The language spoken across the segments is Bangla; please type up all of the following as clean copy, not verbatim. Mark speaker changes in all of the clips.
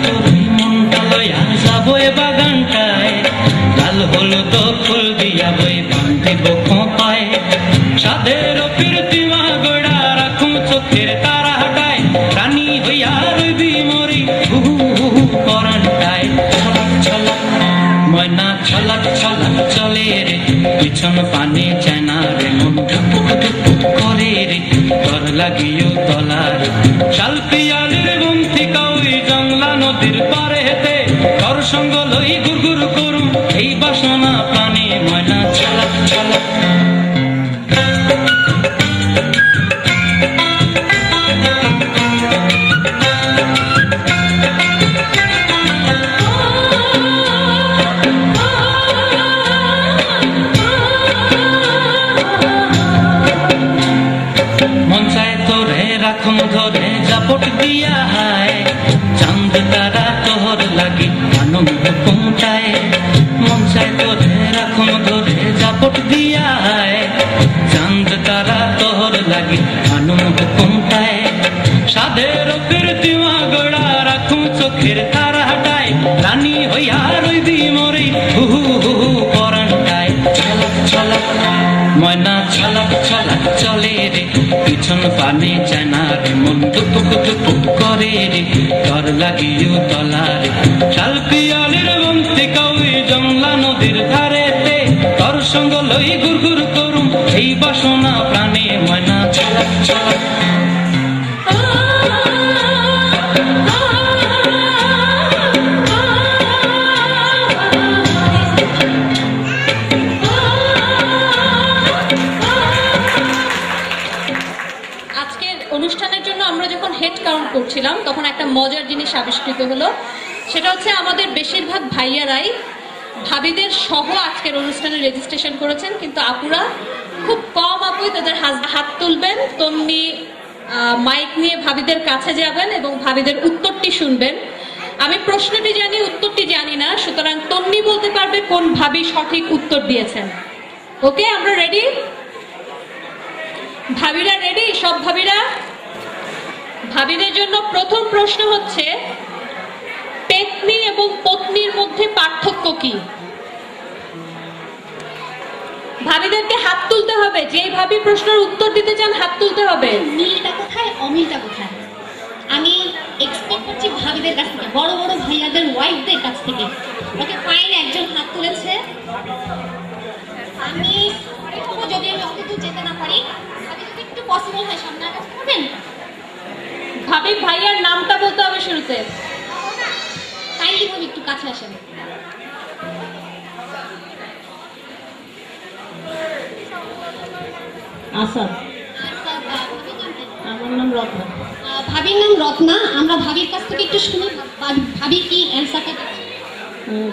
Speaker 1: তোর মনটা লইয়া যাবো এ বাগানটায়, লাল হলুদ ফুল দিয়া বই বান্ধিব খোঁপায়, সাধের প্রীতিমা গোড়া রাখুন চোখের তারা হাটায়, রানী হইয়া রইবি মরি হুহু হুহু পরানটায়। ছলাক ছলাক ময়না ছলাক ছলাক চলে রে, পিছন পানে চায় না রে, মন ধুপুক ধুপুক করে রে, ডর লাগিও তলার শাল পিয়ালির বন্থিকা ওই জংলা নদীর পারে হেতে, তোর সঙ্গ লই গুরগুর করুম এই বাসনা প্রাণে, ময়না ছলাক ছলাক। রাখুন ধরে জাপট দিয়া হায়, চাঁদ তারা তোহর লাগি আনন্দ কুমটায়, মন চায় তোরে রাখুন ধরে জাপট দিয়া হায়, চাঁদ তারা তোহর লাগি আনন্দ কুমটায়, সাধের প্রীতিমা গোড়া রাখুন চোখের তারা হাটায়, রানী হইয়া রইবি মরি হুহু হুহু পরানটায়। ছলাক ছলাক ময়না ছলাক ছলাক চলে রে, পিছন পানে চায় না রে, মন টুপুক টুপুক করে রে, ডর লাগিও তলারে শাল পিয়ালির বন্থিকা ওই জংলা নদীর ধারেতে, তোর সঙ্গ লই গুরগুর করুম এই বাসনা প্রাণে, ময়না ছলাক ছলাক।
Speaker 2: অনুষ্ঠানের জন্য আমরা যখন হেড কাউন্ট করছিলাম তখন একটা মজার জিনিস আবিষ্কৃত হলো, সেটা হচ্ছে আমাদের বেশিরভাগ ভাইয়ারাই ভাবিদের সহ আজকের অনুষ্ঠানে রেজিস্ট্রেশন করেছেন, কিন্তু আপুরা খুব কম আপুই তাদের হাত তুলবেন, তমনি মাইক নিয়ে ভাবিদের কাছে যাবেন এবং ভাবিদের উত্তরটি শুনবেন। আমি প্রশ্নটি জানি, উত্তরটি জানি না, সুতরাং তমনি বলতে পারবে কোন ভাবি সঠিক উত্তর দিয়েছেন। ওকে, আমরা রেডি? ভাবিরা রেডি? সব ভাবিরা? ভাবিদের জন্য প্রথম প্রশ্ন হচ্ছে, পেত্নী এবং পত্নীর মধ্যে পার্থক্য কি? ভাবিদেরকে হাত তুলতে হবে, যে ভাবি প্রশ্নের উত্তর দিতে চান হাত তুলতে হবে।
Speaker 3: মিলটা কোথায়, অমিলটা কোথায়? আমি এক্সপেক্ট করছি ভাবিদের কাছ থেকে, বড় বড় ভাইয়াদের ওয়াইফদের কাছ থেকে। ওকে ফাইন, একজন হাত তুলেছে। আমি যদি আমি অত দূর যেতে না পারি, আমি যদি একটু পসিবল হয় সামনে আসতে পারবেন?
Speaker 2: ভাবি ভাইয়ার নামটা বলতে হবে শুরুতে।
Speaker 3: কাইন্ডলি ভাবি একটু কাছে আসেন।
Speaker 4: আসাদ। আমার নাম রত্না।
Speaker 3: ভাবির নাম রত্না। আমরা ভাবির কাছ থেকে একটু শুনি, ভাবি কি অ্যান্সারটা?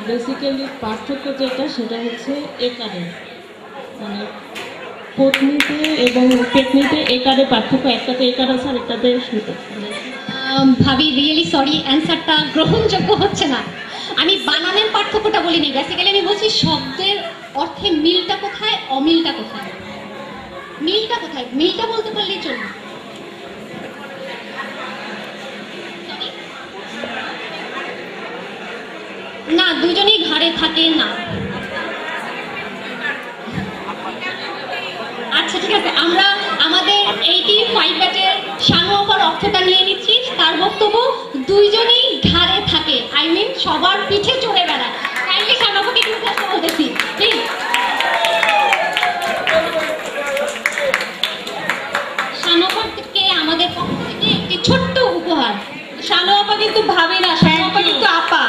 Speaker 4: বেসিক্যালি পার্থক্য যেটা সেটা হচ্ছে একারে, মানে পত্নীতে এবং পেতনিতে একারে পার্থক্য, একটাতে একার আছে আর একটাতে সুতো।
Speaker 3: ভাবি রিয়েলি সরি, অ্যান্সারটা গ্রহণযোগ্য হচ্ছে না। আমি বানানের পার্থক্যটা বলিনি, বেসিক্যালি আমি বলছি শব্দের অর্থে মিলটা কোথায়, অমিলটা কোথায়। মিলটা কোথায়, মিলটা বলতে পারলেই চলবে। না, দুজনেই ঘাড়ে থাকে না। আচ্ছা ঠিক আছে, আমরা আমাদের 85 ব্যাচের শানু আপার অর্থটা নিয়ে নিচ্ছি। তার বক্তব্য দুইজনই ঘাড়ে থাকে, আই মিন সবার পিঠে চড়ে বেড়ায়। কাইন্ডলি শানু আপাকে একটু কথা বলতেছি প্লিজ। শানু আপাকে আমাদের পক্ষ থেকে একটি ছোট্ট উপহার।
Speaker 2: শানু আপা কিন্তু ভাবি না, শানু আপা কিন্তু আপা।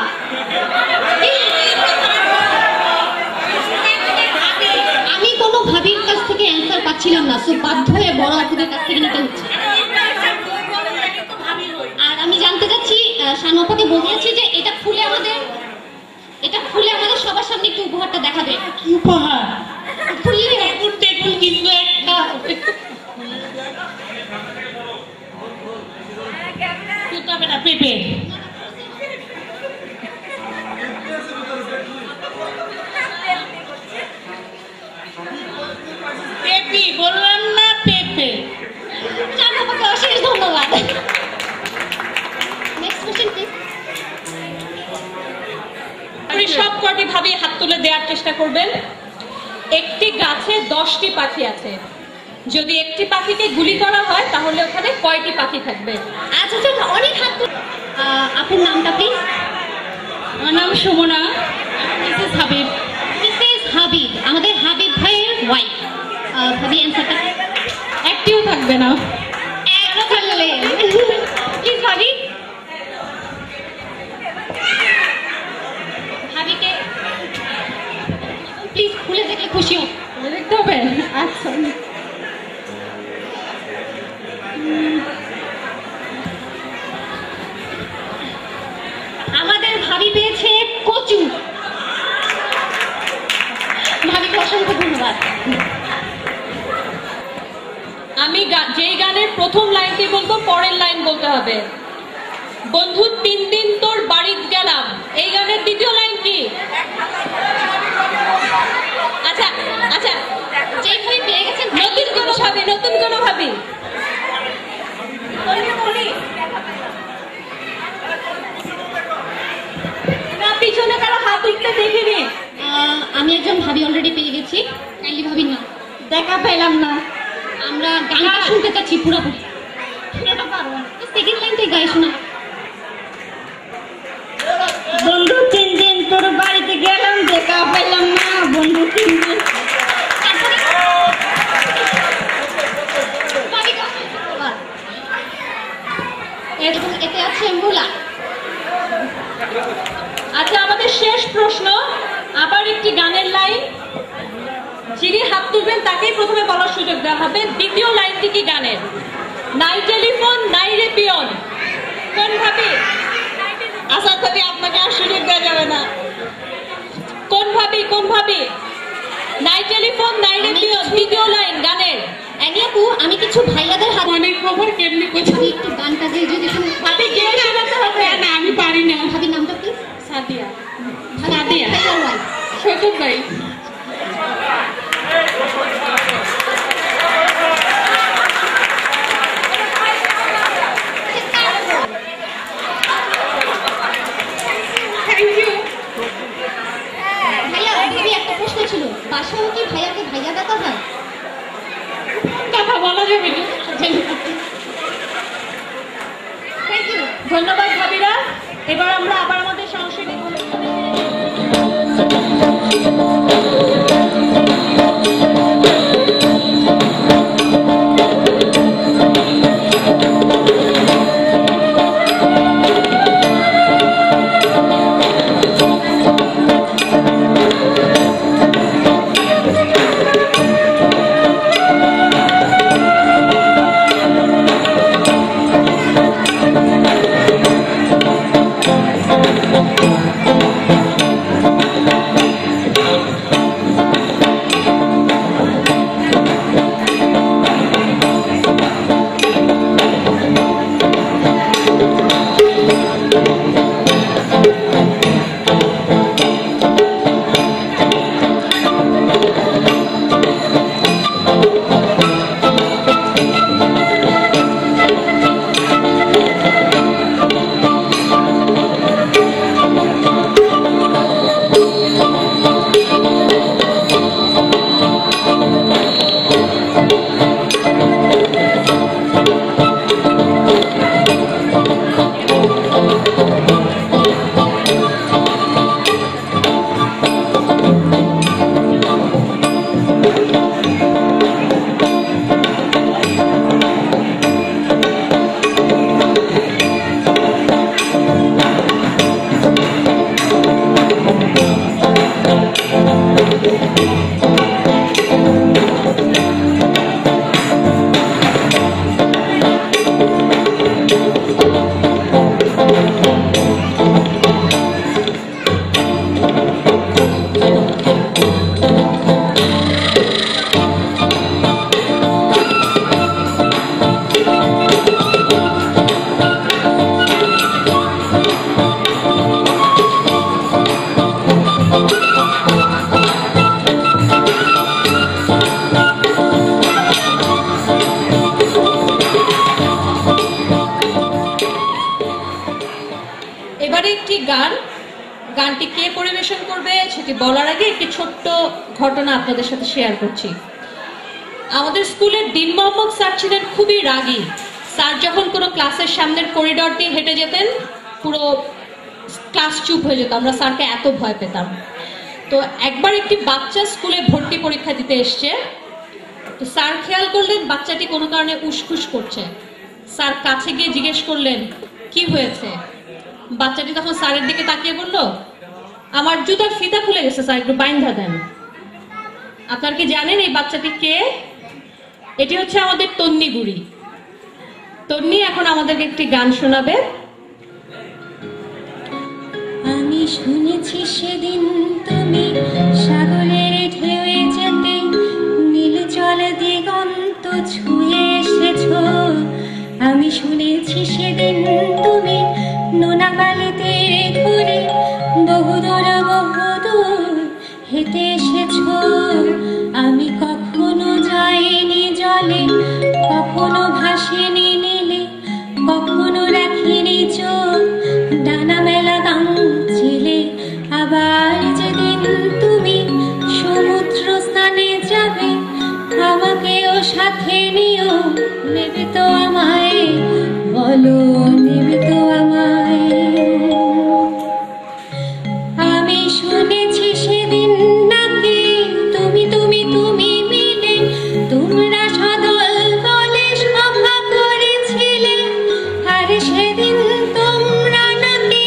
Speaker 3: আমি কোনো ভাবির কাছ থেকে অ্যান্সার পাচ্ছিলাম না, সো বাধ্য হয়ে বড় আপুদের কাছ থেকে নিতে হচ্ছে। আর আমি জানতে চাচ্ছি, শানু আপাকে বলতেছি যে এটা খুলে আমাদের সবার সামনে একটু উপহারটা দেখাবে।
Speaker 4: কি উপহার?
Speaker 3: খুললে
Speaker 4: টেবিল কিন্তু একটা হবে না, পেঁপে। পেঁপে বললাম না, পেঁপে।
Speaker 3: শানু আপাকে অশেষ ধন্যবাদ। Next question please.
Speaker 2: সব কটি ভাবে হাত তুলে দেওয়ার চেষ্টা করবেন। একটি গাছে 10টি পাখি আছে, যদি একটি পাখিকে গুলি করা হয় তাহলে ওখানে কয়টি পাখি থাকবে?
Speaker 3: আচ্ছা আচ্ছা, অনেক হাত আপুর নামটা প্লিজ।
Speaker 2: আমার নাম সুমনা।
Speaker 3: মিসেস হাবিব। মিসেস হাবিব, আমাদের হাবিব ভাইয়ের ওয়াইফ। ভাবি অ্যান্সারটা
Speaker 2: একটিও থাকবে না।
Speaker 3: প্লিজ ভাবি, ভাবিকে প্লিজ খুলে দেখলে খুশি হোক।
Speaker 2: দেখতে হবে। আচ্ছা,
Speaker 3: আমাদের ভাবি পেয়েছে কচু। ভাবিকে অসংখ্য ধন্যবাদ।
Speaker 2: আমি যেই গানের প্রথম লাইনটি বলবো পরের লাইন বলতে হবে। বন্ধু 3 দিন তোর বাড়িতে গেলাম, এই গানের দ্বিতীয় লাইন কি? আচ্ছা আচ্ছা,
Speaker 3: যেই ভাবি পেয়ে গেছেন
Speaker 2: নতুন কোনো ভাবি, নতুন কোনো ভাবি। না, পিছনে কারো হাত উঠতে দেখিনি।
Speaker 3: আমি একজন ভাবি অলরেডি পেয়ে গেছি। কাইন্ডলি ভাবির নাম
Speaker 2: দেখা পেলাম না।
Speaker 3: আমরা গানটা শুনতে চাচ্ছি পুরোপুরি। সেকেন্ড লাইনটাই গায়ে শোনা।
Speaker 2: বন্ধু 3 দিন তোর বাড়িতে গেলাম, দেখা পেলাম না। বন্ধু 3 দিন।
Speaker 3: এবং এতে আছে মুলা।
Speaker 2: আচ্ছা, আমাদের শেষ প্রশ্ন, আবার একটি গানের লাইন। যিনি হাত তুলবেন তাকেই প্রথমে বলার সুযোগ দেওয়া হবে। দ্বিতীয় লাইনটি কি গানের? নাই টেলিফোন নাই রে পিয়ন, কোন ভাবি? আচ্ছা ভাবি, আপনাকে আর সুযোগ দেওয়া যাবে না। কোন ভাবি, কোন ভাবি? নাই টেলিফোন নাই রে পিয়ন, দ্বিতীয় লাইন গানের।
Speaker 3: অ্যানি আপু, আমি কিছু ভাইয়াদের হাত
Speaker 2: অনেক খবর কেমনি করছি।
Speaker 3: আমি একটু গানটা যে যদি শুনে
Speaker 2: ভাবি কে শোনাতে হবে? না, আমি পারি না।
Speaker 3: ভাবির নামটা কি?
Speaker 2: সাদিয়া।
Speaker 3: সাদিয়া।
Speaker 2: শৈতুব ভাই। Thank you.
Speaker 3: ভাইয়া, ভাবি একটা প্রশ্ন ছিল, বাসাও কি ভাইয়াকে ভাইয়া ডাকা হয়?
Speaker 2: কথা বলা যাবে না।
Speaker 3: Thank you.
Speaker 2: ধন্যবাদ ভাবিরা। এবার আমরা আবার আমাদের সাংস্কৃতিক গানটি কে পরিবেশন করবে সেটি বলার আগে একটি ছোট্ট ঘটনা আপনাদের সাথে শেয়ার করছি। আমাদের স্কুলের ডিন মোহাম্মদ স্যার ছিলেন খুবই রাগী। স্যার যখন কোনো ক্লাসের সামনের করিডর দিয়ে হেঁটে যেতেন, পুরো ক্লাস চুপ হয়ে যেত, আমরা স্যারকে এত ভয় পেতাম। তো একবার একটি বাচ্চা স্কুলে ভর্তি পরীক্ষা দিতে এসছে। তো স্যার খেয়াল করলেন বাচ্চাটি কোনো কারণে উসখুস করছে। স্যার কাছে গিয়ে জিজ্ঞেস করলেন কি হয়েছে। বাচ্চাটি তখন স্যারের দিকে তাকিয়ে বলল, আমার জুতার ফিতা খুলে গেছে স্যার, একটু বাইন্ধা দেন। আপনার কি জানেন এই বাচ্চাটি কে? এটি হচ্ছে আমাদের তন্নি বুড়ি। তন্নি এখন আমাদেরকে একটি গান শোনাবে।
Speaker 3: আমি শুনেছি সেদিন তুমি সাগরের ঢেউয়ে যেতে নীল জল দিগন্ত ছুঁয়ে এসেছো। আমি শুনেছি সেদিন তুমি নোনা বালিতে ঘুরে বহুদূর বহুদূর হেঁটে এসেছো। আমি কখনো যাইনি জলে, কখনো ভাসিনি নীলে, কখনো রাখিনি চোখ ডানা মেলা গান ছিলে। আবার যেদিন তুমি সমুদ্র স্নানে যাবে আমাকেও সাথে নিও, নেবে তো আমায়, বলো নেবে তো আমায়। আমি শুনেছি সেদিন নাকি তুমি তুমি তুমি মিলে তোমরা সদল বলে সভা করেছিলে। আর সেদিন তোমরা নাকি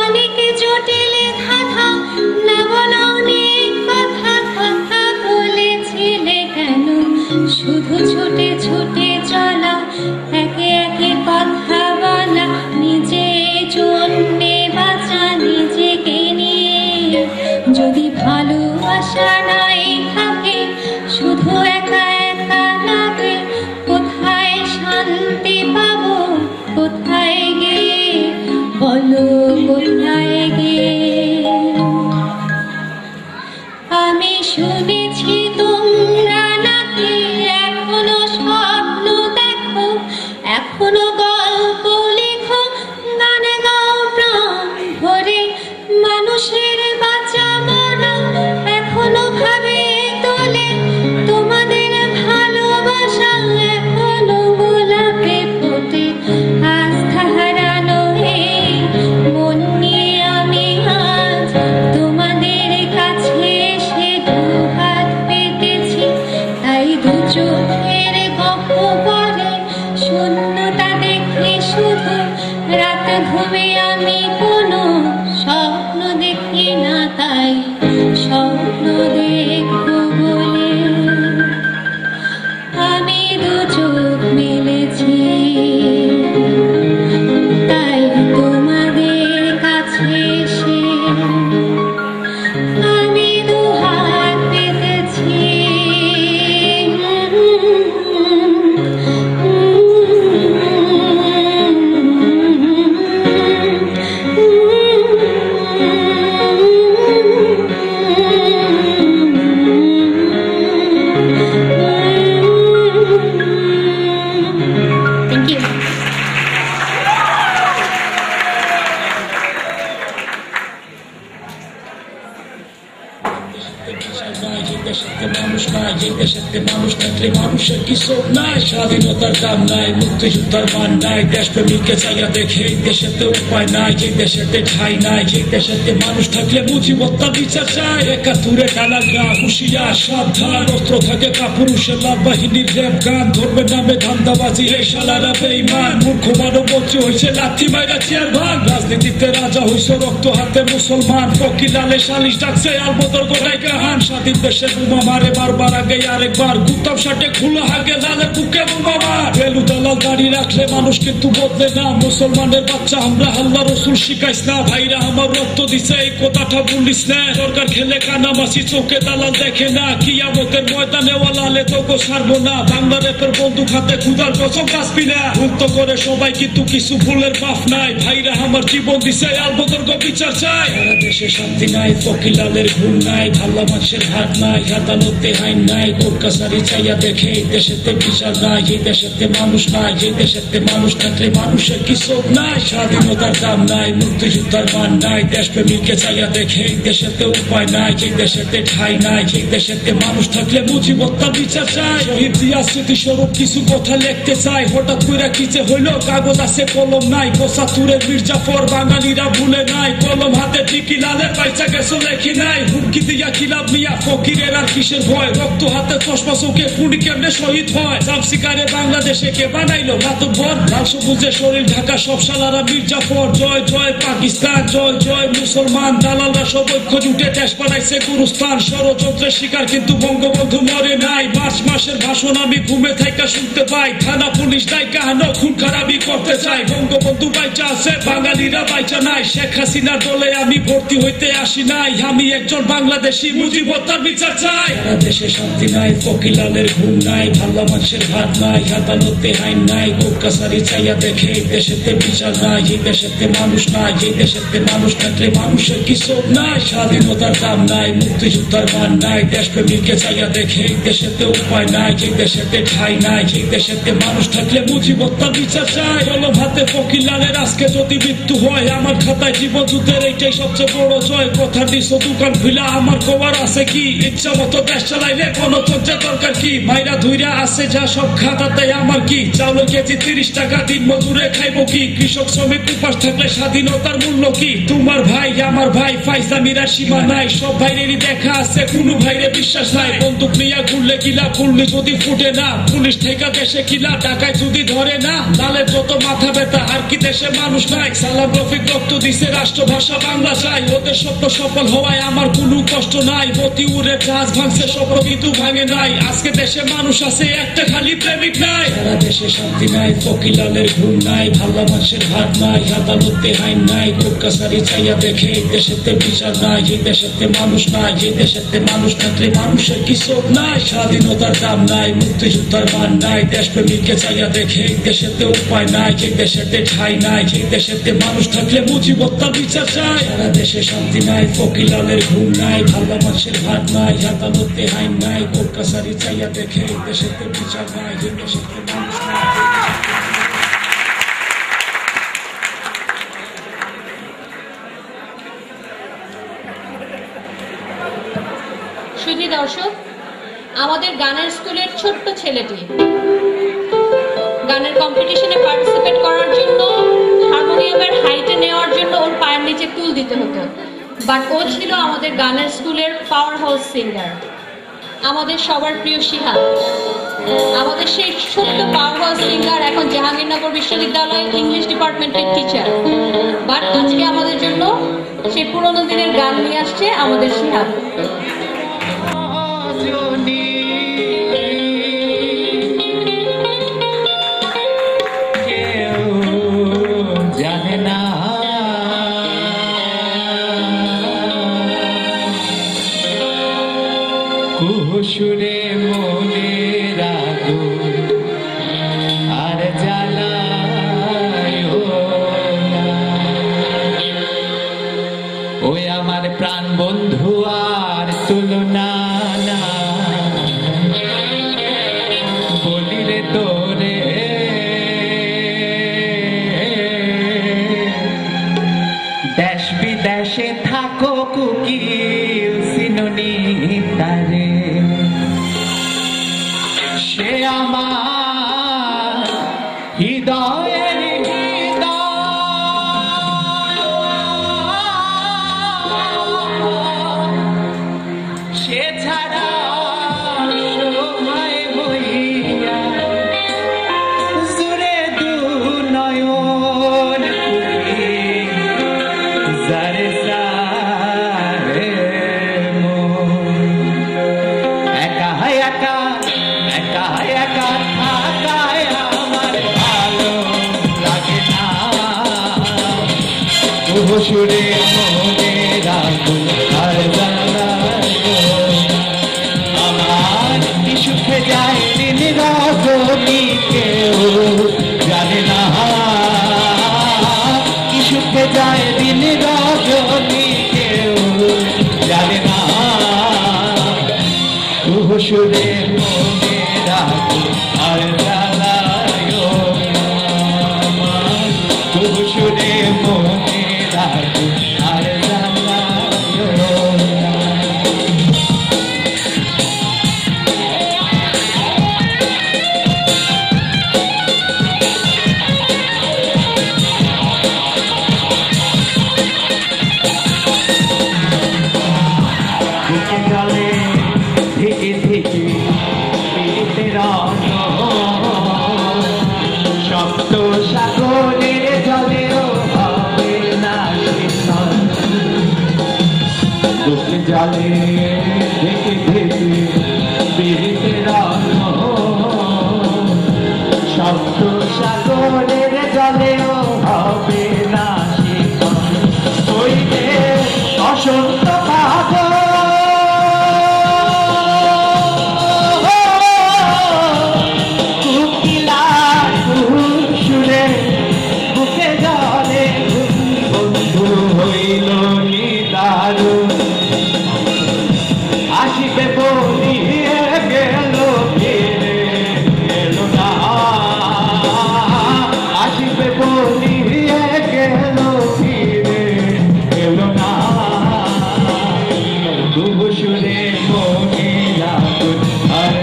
Speaker 3: অনেক জটিলে ধাঁধা না বলা অনেক কথা কথা বলেছিলে। কেন শুধু ছুটে ছুটে চলা, একে একে কথা বলা, নিজে জন্যে বাঁচা নিজেকে নিয়ে। যদি ভালোবাসা নাই থাকে, শুধু একা একা লাগে, কোথায় শান্তি পাবো, কোথায় গিয়ে, বলো কোথায় গিয়ে। আমি শুনেছি তোমরা নাকি এখনো স্বপ্ন দেখো, এখনো গল্প লেখো, গানে গাও প্রাণ ভরে, মানুষের বাঁচা মরা এখনো ভাবে তোলে তোমাদের ভালোবাসা এখনো গোলাপে ফোটে। আস্থা হারানো এই মন নিয়ে আমি আজ তোমাদের কাছে এসে দুহাত পেতেছি। তাই দু চোখের গহ্বরে শূন্যতা দেখি শুধু, রাত ঘুমে আমি কোনো স্বপ্ন দেখি না, তাই স্বপ্ন দেখবো বলে আমি দু চোখ মেলেছি। তাই তোমাদের কাছে এসে আমি দু হাত পেতেছি। Thank you.
Speaker 5: মানুষ থাকলে মানুষের কি শোক নাই, স্বাধীনতার দাম নাই, মুক্তিযোদ্ধার মান নাই, দেশপ্রেমিককে চাইয়া দেখে এই দেশেতে উপায় নাই, যে দেশেতে ঠাই নাই, যে দেশেতে মানুষ থাকলে মুজিবত্তার বিচার চায়। একাত্তরে টানা গা হুশিয়ার সাবধান, অস্ত্র থাকে কাপুরুষের লাল বাহিনীর র্যাব গান, ধর্মের নামে ধান্দাবাজি এই শালারা বেঈমান, মূর্খ মানবমন্ত্রী হয়েছে লাথি মাইরা চেয়ার ভাগ, রাজনীতিতে রাজা হইছে রক্ত হাতে মুসলমান, ফকির লালে সালিশ ডাকছে আলবদর গোটাই কাহান। স্বাধীন দেশে বোমা মারে বারবার আগে আরেকবার, গুতাম শার্টে খুলে হাগে লালে বুকে বোমা মার। বেলু দালাল দাড়ি রাখলে মানুষ কিন্তু বদলে না, মুসলমানের বাচ্চা আমরা আল্লাহ রসুল শিখাইস না। ভাইরা আমার রক্ত দিছে এই কথাটা বলিস না, সরকার খেলে কানামাছি চোখে দালাল দেখে না, কিয়ামতের ময়দানে ওয়ালালে তোকে ছাড়বো না। বাংলা রেপের বন্দুক হাতে খুদার কসম কাসবি না, মুক্ত করে সবাই কিন্তু কিছু ভুলের মাফ নাই। ভাইরা আমার জীবন দিছে আলবদর বিচার চাই। সারা দেশে শান্তি নাই, ফকির লালের ভুল নাই, ভালো মানুষের হাত নাই, আদালতে আইন নাই, কোর্ট কাছারি চাইয়া দেখে এই দেশেতে বিচার নাই, এই দেশেতে মানুষ নাই, এই দেশেতে মানুষ থাকলে মানুষের কি শোক নাই, স্বাধীনতার দাম নাই, মুক্তিযোদ্ধার মান নাই, দেশপ্রেমীকে চাইয়া দেখে এই দেশেতে উপায় নাই, এই দেশেতে ঠাই নাই, এই দেশেতে মানুষ থাকলে মুজিবতার বিচার চাই। শহীদ জিয়া স্মৃতিস্বরূপ কিছু কথা লিখতে চাই, হঠাৎ করে কি যে হইল, কাগজ আছে কলম নাই, ৭৫ মির্জাফর বাঙালিরা ভুলে নাই, কলম হাতে টিকি লালের পয়সা গেছো লেখি নাই, হুমকি দিয়া কিলাব মিয়া ফকিরের আর কিসের ভয়, রক্ত হাতে চশমা চোখে পুরি কেমনে শহীদ হয়, চামচিকারে বাংলাদেশে কে বানাইলো মাতব্বর, লাল সবুজে শরীর ঢাকা সব শালারা মির্জাফর, জয় জয় পাকিস্তান, জয় জয় মুসলমান, দালালরা সব ঐক্য জুটে দেশ বানাইছে গুরুস্থান, ষড়যন্ত্রের শিকার কিন্তু বঙ্গবন্ধু মরে নাই, মার্চ মাসের ভাষণ আমি ঘুমে থাইকা শুনতে পাই, থানা পুলিশ নাই কাহানো খুন খারাপি করতে চাই, বঙ্গবন্ধু বাইচা আছে বাঙালিরা বাইচা নাই, শেখ হাসিনার দলে আমি ভর্তি হইতে আসি নাই, আমি একজন বাংলাদেশি মুজিবতার বিচার চাই। সারা দেশে শান্তি নাই, ফকিলালের ঘুম নাই, ভালো মানুষের ভাত নাই, আদালতে আইন নাই, কোর্ট কাছারি চাইয়া দেখে এই দেশেতে বিচার নাই, এই দেশেতে মানুষ নাই, এই দেশেতে মানুষ থাকলে মানুষের কি শোক নাই, স্বাধীনতার দাম নাই, মুক্তিযোদ্ধার মান নাই, দেশপ্রেমীকে চাইয়া দেখে এই দেশেতে উপায় নাই, এই দেশেতে ঠাই নাই, এই দেশেতে মানুষ থাকলে মুজিবতার বিচার চাই। কলম হাতে ফকিলালের আজকে যদি মৃত্যু হয়, আমার খাতায় জীবনযুদ্ধের এইটাই সবচেয়ে বড় জয়, কথা দিছো দোকান খুলা আমার কবার আছে কি, ইচ্ছা মতো দেশ চালাইলে গণতন্ত্রের দরকার কি, মাইরা ধুইরা আছে যা সব খাতাতে আমার কি, চাউল কেজি ৩০ টাকা, দিন মজুরে খাইবো কি, কৃষক শ্রমিক উপাস থাকলে স্বাধীনতার মূল্য কি, তোমার ভাই আমার ভাই ফাইজলামিরা সীমা নাই, সব ভাইরেরই দেখা আছে কোনো ভাইরে বিশ্বাস নাই, বন্দুক নিয়ে ঘুরলে কিলা, ফুললি যদি ফুটে না, পুলিশ থেকে দেশে কিলা, টাকায় যদি ধরে না, লালের যত মাথা ব্যথা আর কি দেশে মানুষ নাই, সালাম রফিক রক্ত দিছে রাষ্ট্রভাষা বাংলা চাই, ওদের স্বপ্ন সফল হওয়ায় আমার কোনো কষ্ট নাই, প্রতি উড়ে জাহাজ ভাঙছে স্বপ্ন কিন্তু ভাঙে নাই, আজকে দেশে মানুষ আছে একটা খালি প্রেমিক নাই, সারা দেশে শান্তি নাই, ফকিলালের ঘুম নাই, ভালো মানুষের ভাত নাই, আদালতে আইন নাই, কোর্ট কাছারি চাইয়া দেখে এই দেশেতে বিচার নাই, এই দেশেতে মানুষ নাই, এই দেশেতে মানুষ থাকলে মানুষের কি শোক নাই, স্বাধীনতার দাম নাই, মুক্তিযোদ্ধার মান নাই, দেশপ্রেমীকে চাইয়া দেখে এই দেশেতে উপায় নাই, এই দেশেতে ঠাই নাই, এই দেশেতে মানুষ থাকলে মুজিবতার বিচার চাই। সারা দেশে শান্তি নাই, ফকিলালের ঘুম নাই, ভালো মানুষের ভাত নাই, আদালতে আইন নাই, কোর্ট কাছারি চাইয়া দেখে এই দেশেতে বিচার নাই, এই দেশেতে মানুষ নাই।
Speaker 2: সুধী দর্শক, আমাদের গানের স্কুলের ছোট্ট ছেলেটি গানের কম্পিটিশনে পার্টিসিপেট করার জন্য হারমোনিয়ামের হাইটে নেওয়ার জন্য ওর পায়ের নিচে তুল দিতে হতো, বাট ও ছিল আমাদের গানের স্কুলের পাওয়ার হাউস সিঙ্গার, আমাদের সবার প্রিয় শিহাব। আমাদের সেই ছোট্ট পাওয়ার হাউস সিঙ্গার এখন জাহাঙ্গীরনগর বিশ্ববিদ্যালয়ের ইংলিশ ডিপার্টমেন্টের টিচার, বাট আজকে আমাদের জন্য সেই পুরোনো দিনের গান নিয়ে আসছে আমাদের শিহাব।
Speaker 1: সুরে মনে রাখো আর জ্বালায়ো না, ওই আমার প্রাণ বন্ধু আর তুলনা না, বলি রে তোরে দেশ বিদেশে থাকো কুকিল সিনোনি তারে, সে আমার হৃদয়ের সে ছাড়া সময় বইয়া জুড়ে দু নয়ন যারে সারে একা একা একা একা থাকায় আমার ভালো লাগে না, সুরে মনে রাখো আর আমার কি সুখে যায় দিন রজনী কেউ জানে না, কি সুখে যায় দিন রজনী কেউ জানে না,
Speaker 6: জলে ঢেকে ঢেকে বেরিতে রাখো শব্দ সাগরের জলেও হবে না শিকল হইবে অসন্ত পাগল আসিবে বলিয়ে গেল ফিরে এলো না আসিবে বলিয়ে গেল ফিরে এলো না তবু শুনে মনে রাখুন আর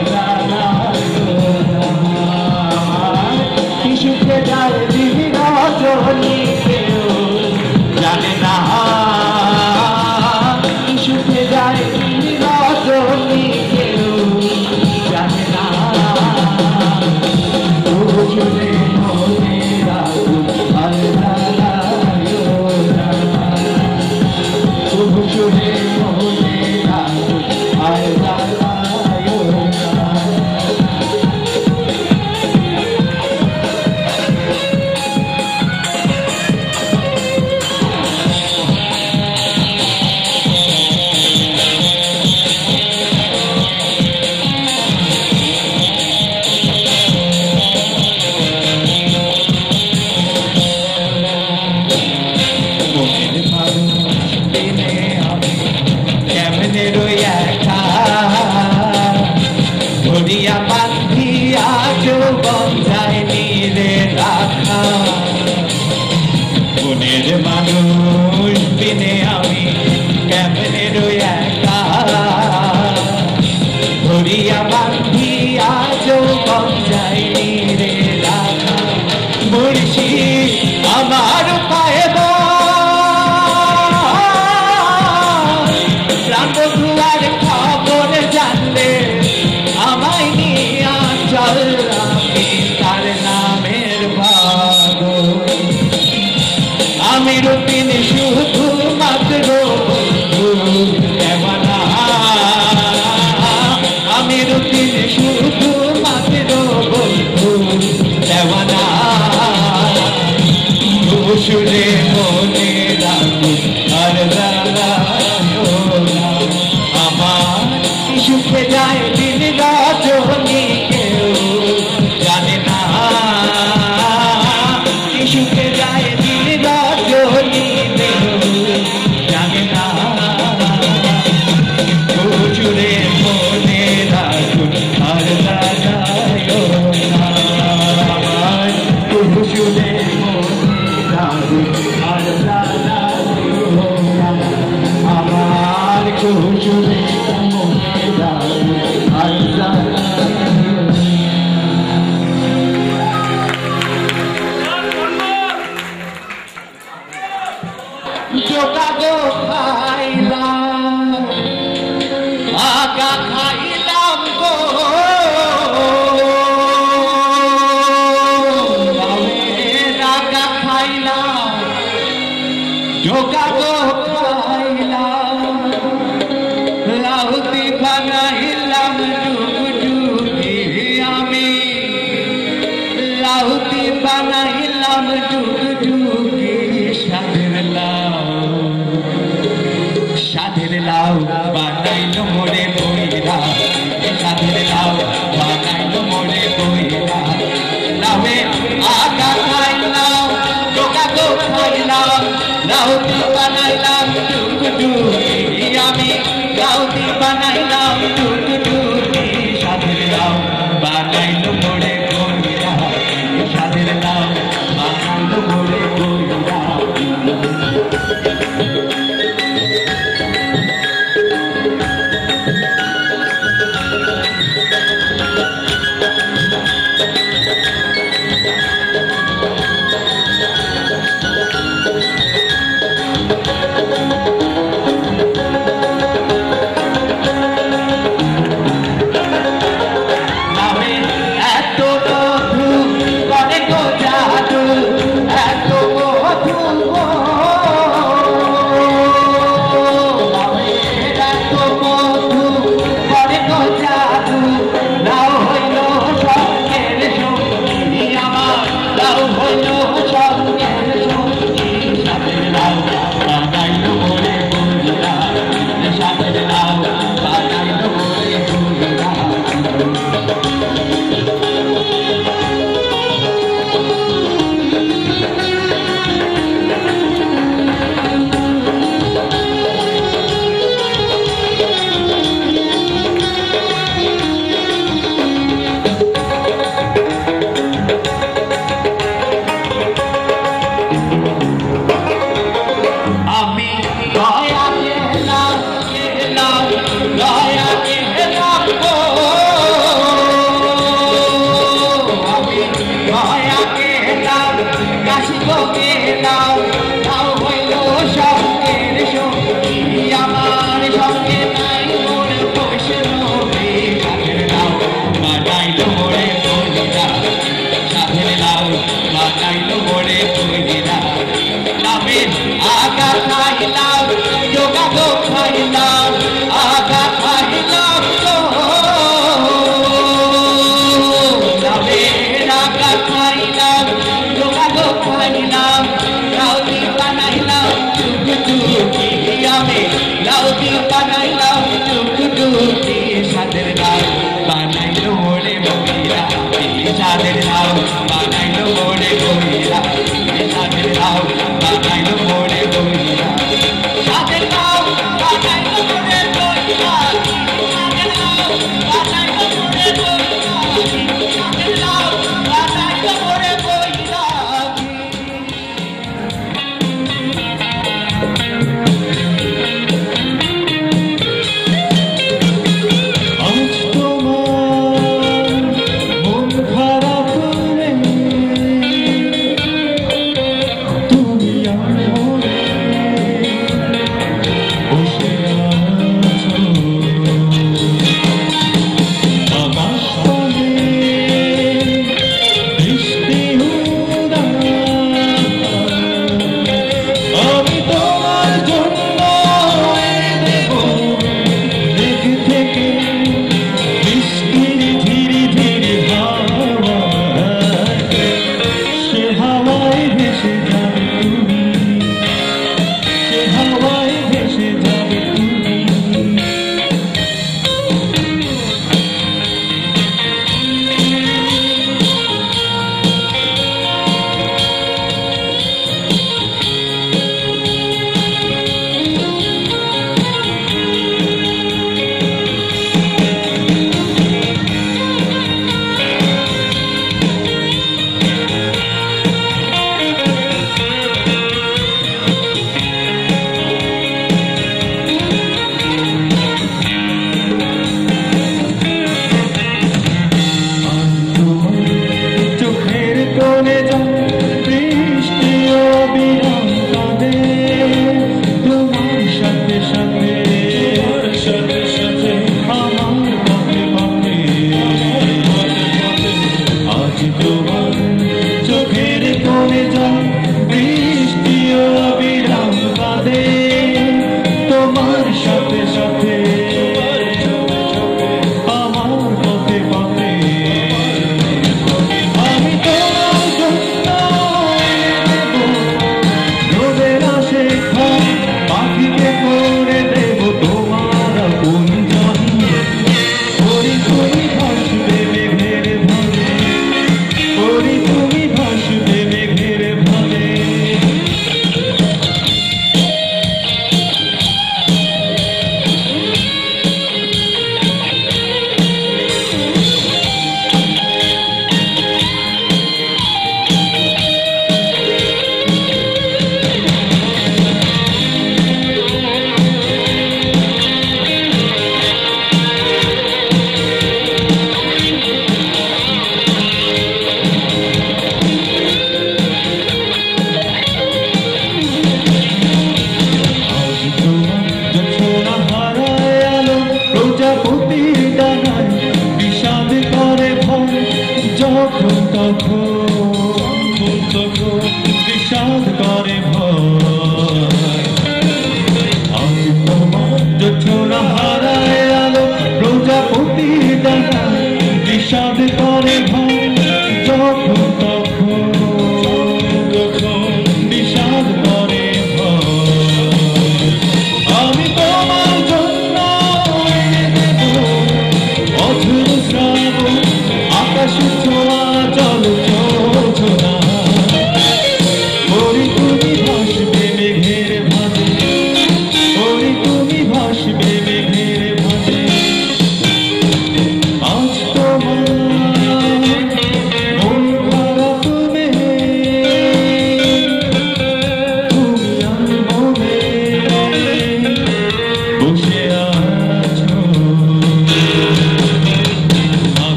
Speaker 6: শিশুকে যায় দিন রজনী কেউ জানে না শিশুকে যায় রজনী কেউ জানে না তবু শুনে মনে রাখুন তবু শুনে মনে রাখুন ধরিয়া বান্ধিয়া যৌবন যায়নি রে রাখা মনের মানুষ বিনে আমি কেমনে রই একা ধরিয়া বান্ধিয়া যৌবন যায়নি রে রাখা মুর্শি আমার পায়ে প্রাণ দুয়ার খবর জানলে আমায় নিয়ে চল আমি তার নামের ভাগ আমি রূপিন শুধু মাত্র দেওয়ানা আমি রূপিন শুধু মাত্র দেওয়ানা শুনে মনে রাখুন আর আমার সুখে যায় দিন রজনী কেউ জানে না সুখে যায় দিন রজনী কেউ জানে না জুড়ে মনে রাখুন আর আমার জুড়ে মনে রাখুন আর আমার জুড়ে জোগাগো খাইলাম আগা খাইলাম গো আগা খাইলাম জোগাগো খাইলাম লাউতি বানাইলাম ডুবডুবি আমি লাউতি বানাইলাম ডুবডুবি সাধের লাউ বানাইলো মোরে বইরা সাধের লাউ বানাইলো মোরে বইরা লাউে আগা খাইলাম ডোকাগো খাইলাম লাউতি বানাইলাম ডুবডুবি আমি লাউতি বানাইলাম ডুবডুবি সাধের লাউ বানাইলো মোরে বইরা সাধের লাউ বানাইলো মোরে বইরা এত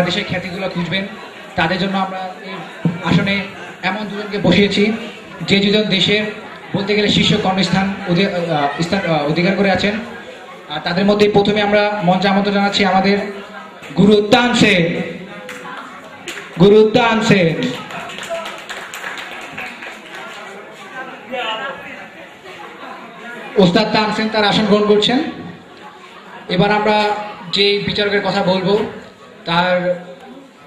Speaker 7: দেশের খ্যাতিগুলো খুঁজবেন। তাদের জন্য আমরা এই আসনে এমন দুজনকে বসিয়েছি যে দুজন দেশের বলতে গেলে শীর্ষ কর্মস্থান অধিকার করে আছেন। আর তাদের মধ্যে প্রথমে আমরা মঞ্চে আমন্ত্রণ জানাচ্ছি আমাদের গুরু তানসেন। গুরু তানসেন ওস্তাদ তানসেন তার আসন গ্রহণ করছেন। এবার আমরা যে বিচারকের কথা বলবো তার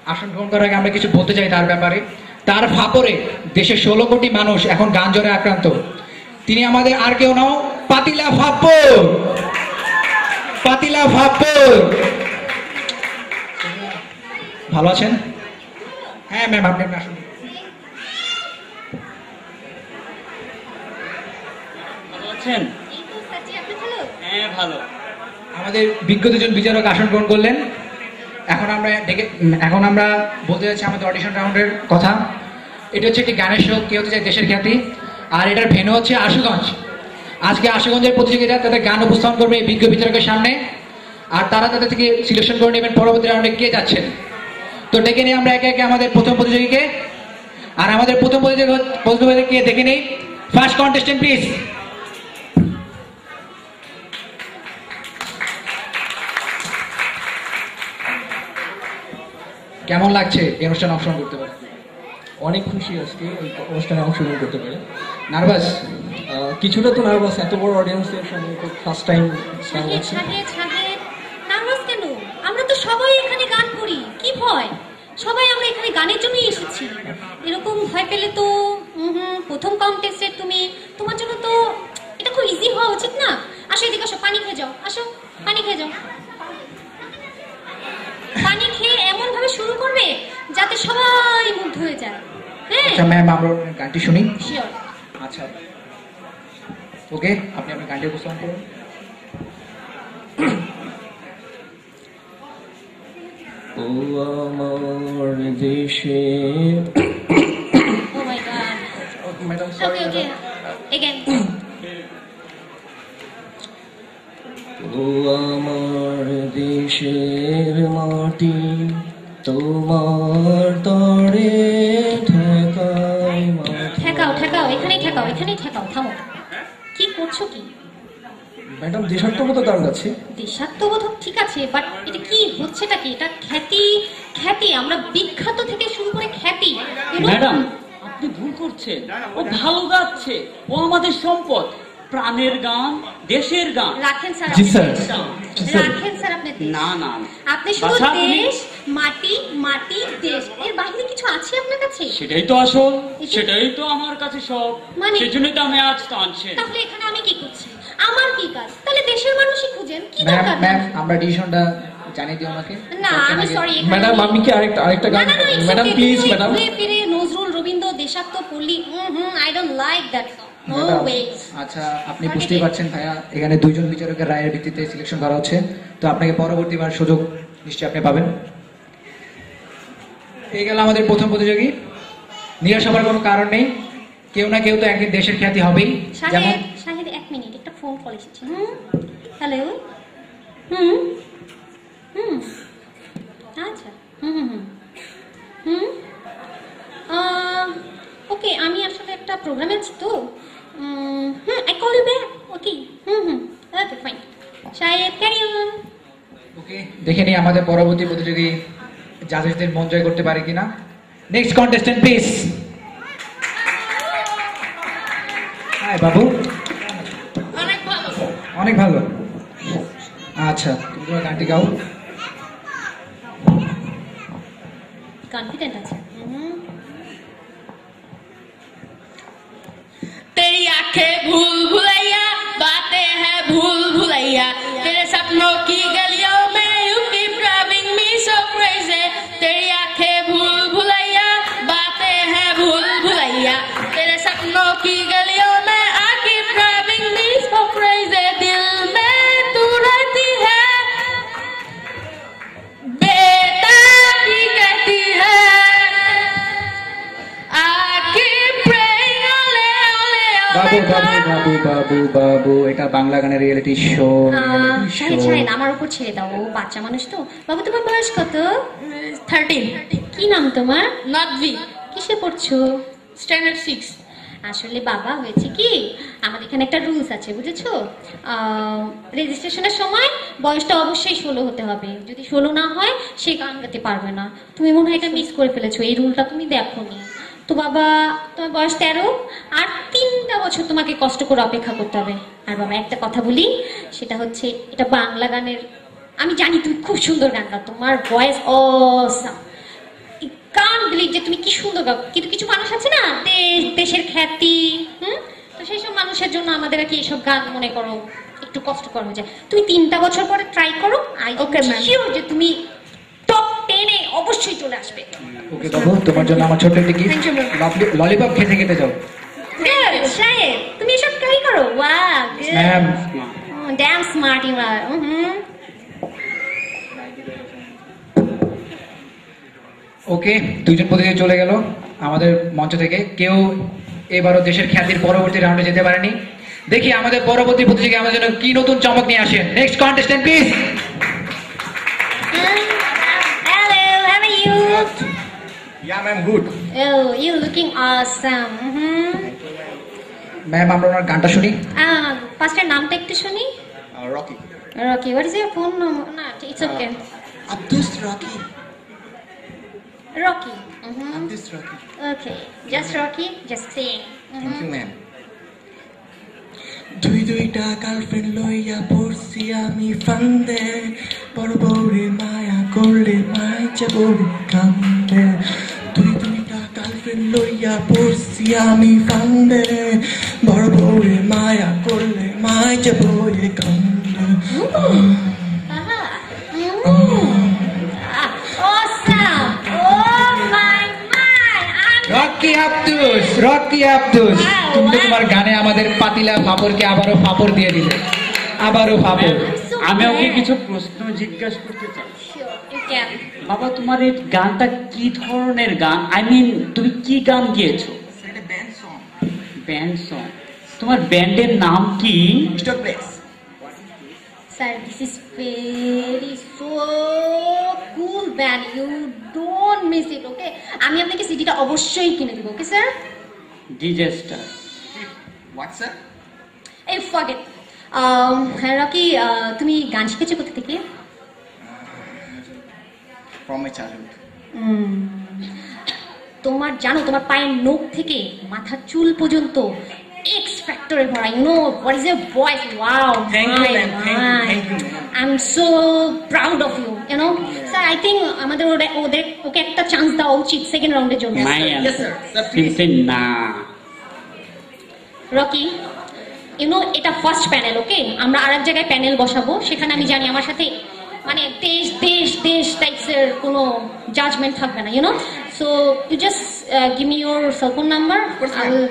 Speaker 7: আসন গ্রহণ করার আগে আমরা কিছু বলতে চাই তার ব্যাপারে। তার ফাপরে দেশের 16 কোটি মানুষ এখন গান জ্বরে আক্রান্ত। তিনি আমাদের আর কেউ নাও, পাতিলা ফাপ্পর। পাতিলা ফাপ্পর ভালো আছেন? হ্যাঁ ম্যাম, আপনি আসুন।
Speaker 8: ভালো আছেন? হ্যাঁ ভালো।
Speaker 7: আমাদের বিজ্ঞ দুজন বিচারক আসন গ্রহণ করলেন। এখন আমরা বলতে যাচ্ছি আমাদের অডিশন রাউন্ডের কথা। এটা হচ্ছে একটি গানের শো, কে হতে চায় দেশের খ্যাতি। আর এটার ভেন্যু হচ্ছে আশুগঞ্জ। আজকে আশুগঞ্জের প্রতিযোগিতা তাদের গান উপস্থাপন করবে এই বিজ্ঞ বিচারকের সামনে। আর তারা তাদের থেকে সিলেকশন করে নেবেন পরবর্তী রাউন্ডে কে যাচ্ছেন। তো ডেকে নিই আমরা একে একে আমাদের প্রথম প্রতিযোগীকে। আর আমাদের প্রথম প্রতিযোগীকে দেখে নেই। First contestant please. কেমন লাগছে এই অনুষ্ঠানে অংশগ্রহণ করতে পারে?
Speaker 9: অনেক খুশি আজকে এই অনুষ্ঠানে অংশগ্রহণ করতে পারে।
Speaker 7: নার্ভাস?
Speaker 9: কিছুটা তো নার্ভাস, এত বড় অডিয়েন্সের সামনে তো ফার্স্ট টাইম গান গাচ্ছি।
Speaker 3: নার্ভাস কেন? আমরা তো সবাই এখানে গান করি, কি ভয়? সবাই আমরা এখানে গানের জন্যই এসেছি। এরকম ভয় পেলে তো প্রথম কন্টেস্টে তোমার জন্য তো এটা খুব ইজি হওয়া উচিত না। আসো এদিকে, আসো, পানি খেয়ে যাও। আসো, পানি খেয়ে যাও। পানি খেয়ে এমন ভাবে শুরু করবে যাতে সবাই মুগ্ধ হয়ে যায়। হ্যাঁ
Speaker 7: আচ্ছা ম্যাম, আমরা গানটি শুনি।
Speaker 3: শিওর।
Speaker 7: আচ্ছা ওকে, আপনি আপনার গানটি উপস্থাপন করুন।
Speaker 9: ও আমার দেশে।
Speaker 3: ও মাই গড।
Speaker 9: ম্যাডাম
Speaker 3: ওকে ওকে, এগেইন।
Speaker 9: ও আমার দেশের মাটি তোমার তরে ঠেকাই মাথা।
Speaker 3: ঠেকাও ঠেকাও, এখানেই ঠেকাও, এখানেই ঠেকাও। থামো, কি করছো কি?
Speaker 9: ম্যাডাম দেশাত্মবোধক গান গাচ্ছি।
Speaker 3: দেশাত্মবোধক ঠিক আছে, বাট এটা কি হচ্ছেটা কি? এটা খ্যাতি, খ্যাতি আমরা বিখ্যাত থেকে শুরু করে খ্যাতি।
Speaker 8: ম্যাডাম আপনি ভুল করছেন। ও ভালো গাচ্ছে, ও আমাদের সম্পদ, প্রাণের গান, দেশের গান।
Speaker 3: রাখেন স্যার,
Speaker 9: জি স্যার।
Speaker 3: রাখেন স্যার আপনি।
Speaker 8: না না,
Speaker 3: আপনি শুধু
Speaker 8: বাসা আপনি-
Speaker 3: দেশ, মাটি, মাটি, দেশ, এর বাইরে কিছু আছে আপনার কাছে?
Speaker 8: সেটাই তো আসল, সেটাই তো আমার কাছে সব।
Speaker 3: মানে?
Speaker 8: সেজন্যই তো আমি আজ টানছি।
Speaker 3: তাহলে এখানে আমি কি করছি? আমার কি কাজ? তাহলে দেশের মানুষই খুঁজেন, কি
Speaker 7: ম্যাম
Speaker 3: দরকার?
Speaker 7: ম্যাম, আমরা ডিসিশনটা জানিয়ে দিই ওনাকে।
Speaker 3: না আমি সরি।
Speaker 9: ম্যাডাম আমি কি আরেকটা গান? Madam please madam.
Speaker 3: ঘুরে ফিরে নজরুল, রবীন্দ্র, দেশাত্মপল্লী, I don't like that. No way.
Speaker 7: আচ্ছা, আপনি বুঝতেই পারছেন ভাইয়া, এখানে দুইজন বিচারকের রায়ের ভিত্তিতে সিলেকশন করা হচ্ছে। তো আপনাকে পরবর্তীবার সুযোগ নিশ্চয়ই আপনি পাবেন। এই গেল আমাদের প্রথম প্রতিযোগী। নিরাশ হবার কোনো কারণ নেই, কেউ না কেউ তো একদিন দেশের খ্যাতি হবেই। যেমন
Speaker 3: শাহেদ, শাহেদ এক মিনিট, একটা ফোন কল এসেছে। হ্যালো। হুম হুম আচ্ছা ওকে, আমি আসলে একটা প্রোগ্রামে আছি তো। I call you back. Okay okay fine. Shahed carry on.
Speaker 7: Okay, দেখে নিই আমাদের পরবর্তী প্রতিযোগী জাজেসদের মন জয় করতে পারে কিনা। Next contestant please. হাই বাবু।
Speaker 3: অনেক ভালো।
Speaker 7: অনেক ভালো। আচ্ছা, তুমি তোমার গানটি গাও।
Speaker 3: কনফিডেন্ট আছে।
Speaker 10: तेरी आंखें भूल भुलैया, बातें हैं भूल भुलैया, तेरे सपनों की गलियों में you keep driving me so crazy. तेरी आंखें भूल भुलैया, बातें हैं भूल भुलैया, तेरे सपनों की गलियों में I keep driving me so crazy. दिल में तू रहती है, बेटा की कहती है,
Speaker 7: বাবু বাবু, এটা বাংলা গানের রিয়েলিটি শো।
Speaker 3: শাহিদ শাহিদ আমার উপর ছেড়ে দাও, ও বাচ্চা মানুষ তো। বাবু তোমার বয়স কত?
Speaker 10: 13।
Speaker 3: কি নাম তোমার?
Speaker 10: নাদভি,
Speaker 3: কিসে পড়ছো?
Speaker 10: স্ট্যান্ডার্ড 6।
Speaker 3: আসলে বাবা হয়েছে কি, আমাদের এখানে একটা রুলস আছে বুঝেছো, রেজিস্ট্রেশনের সময় বয়সটা অবশ্যই 16 হতে হবে। যদি 16 না হয় সে গান গাতে পারবে না। তুমি মনে হয় এটা মিস করে ফেলেছো, এই রুলটা তুমি দেখোনি তো। বাবা তোমার বয়স 13, আর 3টা বছর তোমাকে কষ্ট করে অপেক্ষা করতে হবে। আর বাবা একটা কথা বলি, সেটা হচ্ছে এটা বাংলা গানের, আমি জানি তুমি খুব সুন্দর গান গাও, তোমার ভয়েস অসাম, কান বিলিভ যে তুমি কি সুন্দর গাও, কিন্তু কিছু মানুষ আছে না দেশের খ্যাতি, তো সেই সব মানুষের জন্য আমাদের আর কি এইসব গান মনে করো একটু কষ্টকর হয়ে যায়। তুমি 3টা বছর পরে ট্রাই করো, ওকে ম্যাম, শিওর যে তুমি টপ 10-এ অবশ্যই চলে আসবে।
Speaker 7: ওকে বাবু, তোমার জন্য আমার ছোট্ট একটি গিফট, ললিপপ খেতে খেতে যাও।
Speaker 3: শাহেদ তুমি এসব ট্রাই করো। Wow
Speaker 7: ma'am,
Speaker 3: damn smart you are.
Speaker 7: Okay, দুইজন প্রতিযোগী চলে গেল আমাদের মঞ্চ থেকে। কেউ এবারও দেশের খ্যাতির পরবর্তী রাউন্ডে যেতে পারেনি। দেখি আমাদের পরবর্তী প্রতিযোগী আমাদের জন্য কি নতুন চমক নিয়ে আসেন। Next contestant please.
Speaker 3: Hello, how are you?
Speaker 9: Yeah, ma'am, good.
Speaker 3: Oh, you looking awesome.
Speaker 7: Ma'am, আমরা ওনার গানটা শুনি।
Speaker 3: ফার্স্টের নামটা একটু শুনি।
Speaker 9: Rocky.
Speaker 3: Rocky, what is your phone number? No, it's okay.
Speaker 9: Abdus Rocky.
Speaker 3: Rocky.
Speaker 9: Abdus Rocky.
Speaker 3: Okay, just Rocky, just sing.
Speaker 9: Thank you, ma'am. দুইটা গার্লফ্রেন্ড লইয়া পড়ছি আমি ফান্দে, বড় বউরে মায়া করলে মাইচা বউরে কান্দে। দুইটা গার্লফ্রেন্ড লইয়া পড়ছি আমি ফান্দে, বড় বউরে মায়া করলে মাইচা বউরে কান্দে।
Speaker 3: Awesome! Oh my!
Speaker 7: Rocky Abdus, Rocky Abdus, তুমি তো তোমার গানে আমাদের পাতিলা ফাপড়কে আবারও ফাপড় দিয়ে দিলে, আবারও ফাপড়।
Speaker 8: আমি ওকে কিছু প্রশ্ন জিজ্ঞাসা করতে চাই।
Speaker 3: Sure, you can.
Speaker 8: বাবা, তোমার এই গানটা কি ধরনের গান? আই মিন, তুমি কি গান গেয়েছো? Band song. তোমার ব্যান্ডের নাম কি?
Speaker 3: Sir, this is very so cool band. You don't miss it, okay? আমি আপনাকে সিডিটা অবশ্যই কিনে দিব, okay sir?
Speaker 8: Disaster.
Speaker 9: What's that?
Speaker 3: এই forget. হ্যাঁ রকি, তুমি গান শিখেছো কোথা থেকে?
Speaker 9: From my childhood.
Speaker 3: তোমার জানো তোমার পায়ের নখ থেকে মাথার চুল পর্যন্ত X factor ভরা, you know what is your voice? Wow,
Speaker 9: Thank you, ma'am. Thank you, ma'am.
Speaker 3: I'm so proud of you, you know. Sir, I think আমাদের ওকে একটা চান্স দেওয়া উচিত সেকেন্ড রাউন্ডের জন্য।
Speaker 8: মাই
Speaker 9: Yes, sir. Sir, please.
Speaker 8: Simple না।
Speaker 3: রকি, ইউ নো এটা ফার্স্ট প্যানেল, ওকে? আমরা আরেক জায়গায় প্যানেল বসাবো, সেখানে আমি জানি আমার সাথে মানে দেশ টাইপসের কোনো জাজমেন্ট থাকবে না, you know. So you just give me your cell phone number, I will,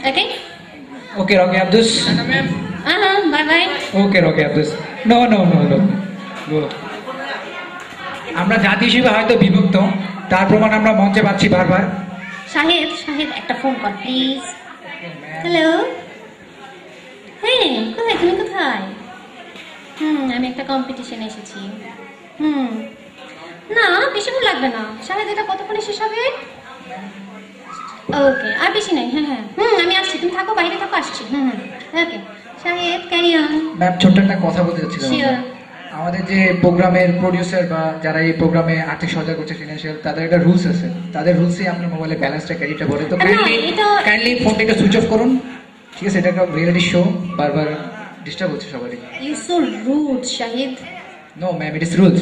Speaker 3: okay?
Speaker 7: Okay Rocky Abdus.
Speaker 3: Bye bye.
Speaker 7: Okay Rocky Abdus. No no no no, আমরা জাতি হিসেবে হয়তো বিভক্ত, তার প্রমাণ আমরা মঞ্চে পাচ্ছি বারবার।
Speaker 3: শাহেদ একটা ফোন কল প্লিজ। হ্যালো, হ্যাঁ কোথায়, তুমি কোথায়? আমি একটা কম্পিটিশনে এসেছি। না বেশিক্ষণ লাগবে না। শাহেদ এটা কতক্ষণে শেষ হবে? ওকে, আর বেশি নাই। হ্যাঁ আমি আসছি, তুমি থাকো, বাইরে থাকো, আসছি। ওকে শাহেদ, ক্যারি অন।
Speaker 7: ম্যাম, ছোট্ট একটা কথা বলতে চাচ্ছিলাম।
Speaker 3: Sure.
Speaker 7: আমাদের যে প্রোগ্রামের প্রোডিউসার বা যারা এই প্রোগ্রামে আর্থিক সহায়তা করছে, ফিনান্সিয়াল, তাদের একটা রুলস আছে। তাদের রুলসে আপনার মোবাইলে ব্যালেন্সটা ক্যারিটা বলে, তো কাইন্ডলি ফোনটা একটু সুইচ অফ করুন, ঠিক আছে? এটা একটা রিয়েলিটি শো, বারবার ডিস্টার্ব হচ্ছে সবারই।
Speaker 3: You so rude Shahed.
Speaker 7: No ma'am, it is rules.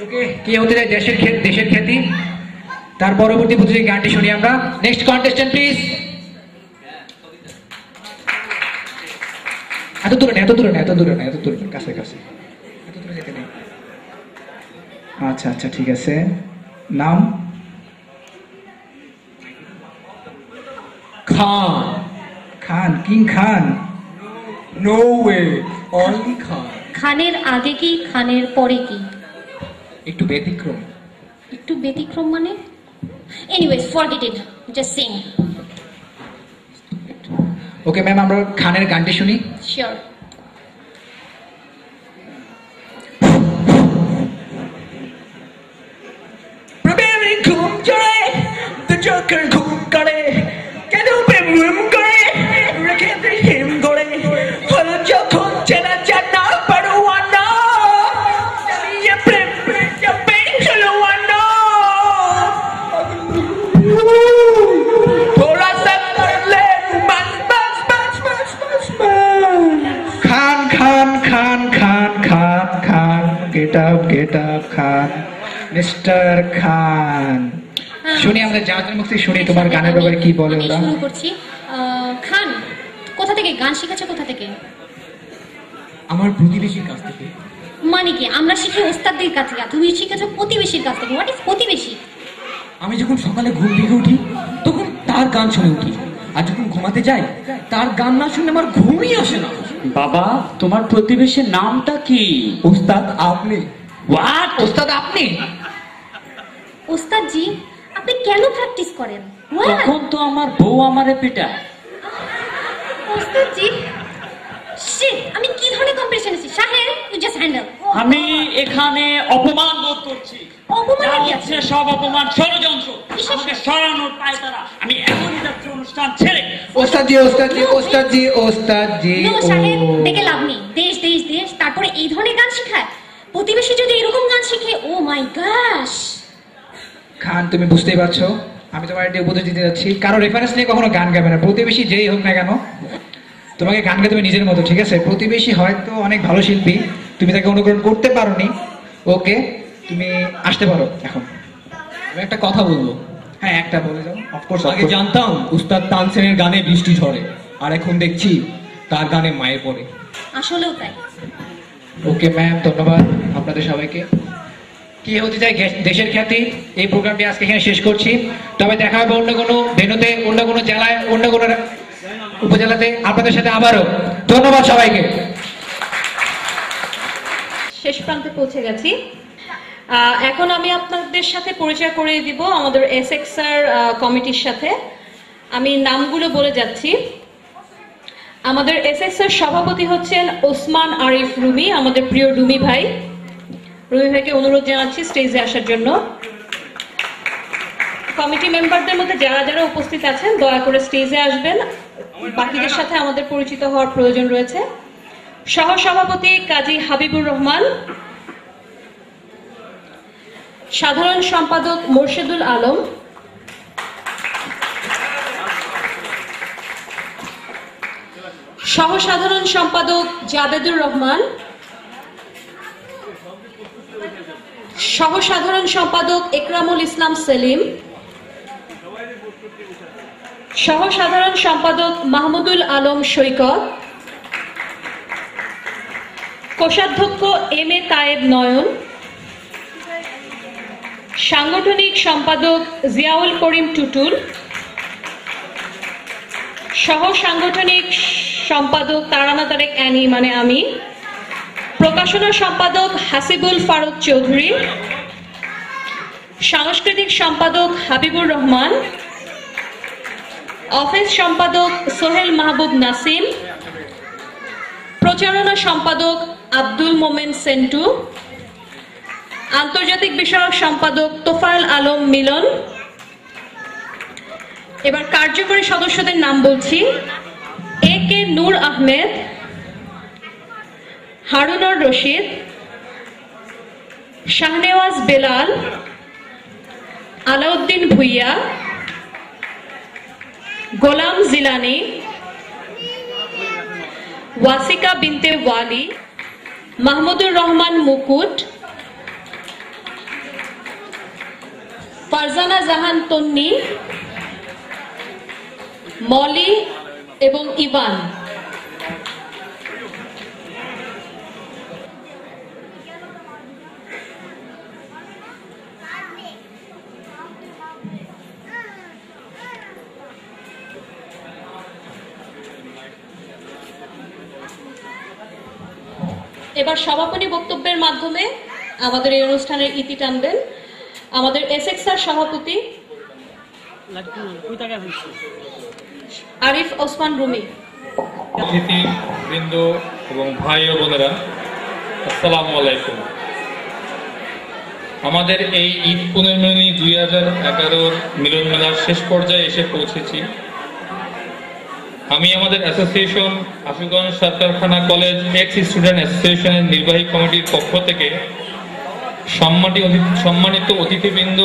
Speaker 7: Okay, কে হতে যায় দেশের খ্যাতি? তার পরবর্তী প্রতিযোগী গানটি শুনি আমরা। Next contestant please. এত দূরে না, কাছে এত দূরে যেতে নেই। আচ্ছা ঠিক আছে। নাম? খান, কিং খান?
Speaker 9: No way. Only Khan.
Speaker 3: খানের আগে কি, খানের পরে কি?
Speaker 7: একটু ব্যতিক্রম।
Speaker 3: একটু ব্যতিক্রম মানে? Anyways, forget it, just Singh.
Speaker 7: Okay ma'am, আমরা খানের গানটি শুনি।
Speaker 2: শিওর।
Speaker 9: ঘুম চড়ে তো চোখের ঘুম করে কেন প্রেম করে রেখে হিম করে হল যখন চেনা জানা পারোয়ানা প্রেম প্রেম চলো আনা थोड़ा सा कर ले बस बस बस बस बस
Speaker 7: খান খান খান খান খান খান গেট আপ খান মিস্টার খান। শুনি আমাদের জাহাজের মুক্তি শুনি তোমার গানের ব্যাপারে কি বলে ওরা।
Speaker 3: শুরু করছি। খান, কোথা থেকে গান শিখেছো? কোথা থেকে?
Speaker 9: আমার প্রতিবেশীর কাছ থেকে।
Speaker 3: মানে কি আমরা শিখি ওস্তাদদের কাছ থেকে, তুমি শিখেছো প্রতিবেশীর কাছ থেকে। হোয়াট ইজ প্রতিবেশী?
Speaker 9: আমি যখন সকালে ঘুম থেকে উঠি তখন তার গান শুনে উঠি, আর যখন ঘুমাতে যাই তার গান না শুনে আমার ঘুমই আসে না।
Speaker 8: বাবা, তোমার প্রতিবেশীর নামটা কি?
Speaker 9: ওস্তাদ আপনি।
Speaker 8: হোয়াট?
Speaker 7: ওস্তাদ আপনি?
Speaker 3: ওস্তাদ জি, আপনি কেন প্র্যাকটিস করেন?
Speaker 8: তখন তো আমার বউ আমারে পিটায়।
Speaker 3: ওস্তাদ জি, শিট, আমি কি ধরনের কম্পিটিশন আছি? শাহের, ইউ জাস্ট হ্যান্ডেল।
Speaker 8: আমি এখানে অপমান বোধ করছি।
Speaker 3: অপমান
Speaker 8: যা
Speaker 3: কি
Speaker 8: হচ্ছে
Speaker 3: আছে?
Speaker 8: সব অপমান, ষড়যন্ত্র। আমাকে সরানোর পায়তারা। আমি এখনই যাচ্ছি অনুষ্ঠান ছেড়ে।
Speaker 7: ওস্তাদ জি, ওস্তাদ জি, ওস্তাদ জি, ওস্তাদ জি।
Speaker 3: নো শাহের, দেখে লাভ নেই। দেশ দেশ দেশ, তারপরে এই ধরনের গান শেখায়। প্রতিবেশী যদি এরকম গান শিখে, ও মাই গশ।
Speaker 7: খান, তুমি বুঝতেই পারছো আমি তোমার একটি উপদেশ দিতে যাচ্ছি, কারো রেফারেন্স নিয়ে কখনো গান গাবে না। প্রতিবেশী যেই হোক না কেন, তোমাকে গান গাইতে হবে নিজের মতো, ঠিক আছে? প্রতিবেশী হয়তো অনেক ভালো শিল্পী, তুমি তাকে অনুকরণ করতে পারোনি, ওকে, তুমি আসতে পারো এখন।
Speaker 9: আমি একটা কথা বলবো।
Speaker 7: হ্যাঁ, একটা বলে যাও। অফকোর্স,
Speaker 9: আগে জানতাম উস্তাদ তানসেনের গানে বৃষ্টি ঝরে, আর এখন দেখছি তার গানে মায়ে পড়ে।
Speaker 3: আসলেও তাই।
Speaker 7: ওকে ম্যাম, ধন্যবাদ আপনাদের সবাইকে। কি হতে চাই দেশের খ্যাতি, এই প্রোগ্রামটি আজকে এখানে শেষ করছি। তবে দেখা হবে অন্য কোনো ভেন্যুতে, অন্য কোনো জেলায়, অন্য কোনো উপজেলাতে আপনাদের সাথে আবারও। ধন্যবাদ সবাইকে।
Speaker 2: শেষ প্রান্তে পৌঁছে গেছি। এখন আমি আপনাদের সাথে পরিচয় করিয়ে দিব আমাদের এসএক্সআর কমিটির সাথে। আমি নামগুলো বলে যাচ্ছি। আমাদের এসএক্সআর সভাপতি হচ্ছেন ওসমান আরিফ রুমি, আমাদের প্রিয় রুমি ভাই। রুমি ভাইকে অনুরোধ জানাচ্ছি স্টেজে আসার জন্য। কমিটি মেম্বারদের মধ্যে যারা যারা উপস্থিত আছেন দয়া করে স্টেজে আসবেন, বাকিদের সাথে আমাদের পরিচিত হওয়ার প্রয়োজন রয়েছে। সহসভাপতি কাজী হাবিবুর রহমান, সাধারণ সম্পাদক মোর্শেদুল আলম, সহসাধারণ সম্পাদক জাবেদুর রহমান, সহসাধারণ সম্পাদক একরামুল ইসলাম সেলিম, সহসাধারণ সম্পাদক মাহমুদুল আলম সৈকত, কোষাধ্যক্ষ এম এ তায়েব নয়ন, সাংগঠনিক সম্পাদক জিয়াউল করিম টুটুল, সহ সাংগঠনিক সম্পাদক তারানা তারেক অ্যানি মানে আমি, প্রকাশনা সম্পাদক হাসিবুল ফারুক চৌধুরী, সাংস্কৃতিক সম্পাদক হাবিবুর রহমান, অফিস সম্পাদক সোহেল মাহবুব নাসিম, প্রচারণা সম্পাদক আব্দুল মোমেন সেন্টু, আন্তর্জাতিক বিষয়ক সম্পাদক তোফায়েল আলম মিলন। এবার কার্যকরী সদস্যদের নাম বলছি। এ কে নূর আহমেদ, হারুনুর রশিদ, শাহনেওয়াজ বেলাল, আলাউদ্দিন ভুইয়া, গোলাম জিলানি, ওয়াসিকা বিনতে ওয়ালি, মাহমুদুর রহমান মুকুট, ফারজানা জাহান তন্নি, মলি এবং ইভান। এবার সমাপনী বক্তব্যের মাধ্যমে আমাদের এই অনুষ্ঠানের ইতি টানবেন আমাদের এসএক্সআর সভাপতি আরিফ ওসমান রুমি।
Speaker 11: অতিথিবৃন্দ এবং ভাই ও বোনেরা, আসসালামু আলাইকুম। আমাদের এই ঈদ পুনর্মিলনী 2011 মিলন মেলার শেষ পর্যায়ে এসে পৌঁছেছি। আমি আমাদের association Ashuganj Sarkarkhana college ex student অ্যাসোসিয়েশনের নির্বাহী কমিটির পক্ষ থেকে সম্মানিত অতিথিবৃন্দ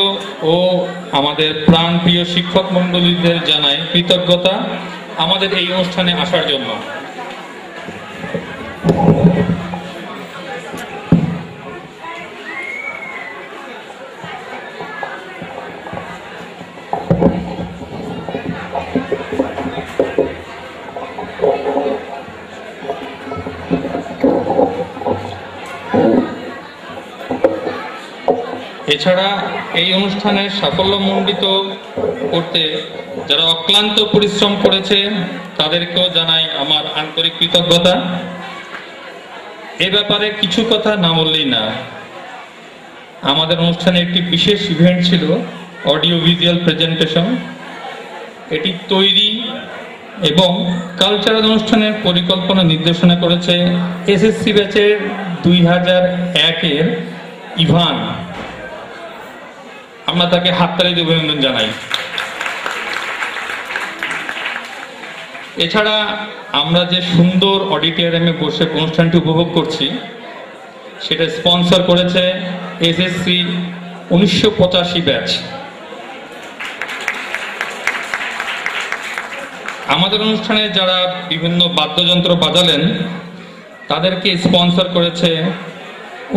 Speaker 11: ও আমাদের প্রাণপ্রিয় শিক্ষক মণ্ডলীদের জানাই কৃতজ্ঞতা আমাদের এই অনুষ্ঠানে আসার জন্য। এছাড়া এই অনুষ্ঠানের সাফল্যমণ্ডিত করতে যারা অক্লান্ত পরিশ্রম করেছে তাদেরকেও জানাই আমার আন্তরিক কৃতজ্ঞতা। এ ব্যাপারে কিছু কথা না বললেই না। আমাদের অনুষ্ঠানে একটি বিশেষ ইভেন্ট ছিল অডিও ভিজুয়াল প্রেজেন্টেশন। এটি তৈরি এবং কালচারাল অনুষ্ঠানের পরিকল্পনা নির্দেশনা করেছে এসএসসি ব্যাচের 2001-এর ইভান। আমরা তাকে হাততালি দিয়ে অভিনন্দন জানাই। এছাড়া আমরা যে সুন্দর অডিটোরিয়ামে বসে অনুষ্ঠানটি উপভোগ করছি সেটা স্পন্সর করেছে এসএসসি 1985 ব্যাচ। আমাদের অনুষ্ঠানে যারা বিভিন্ন বাদ্যযন্ত্র বাজালেন তাদেরকে স্পন্সর করেছে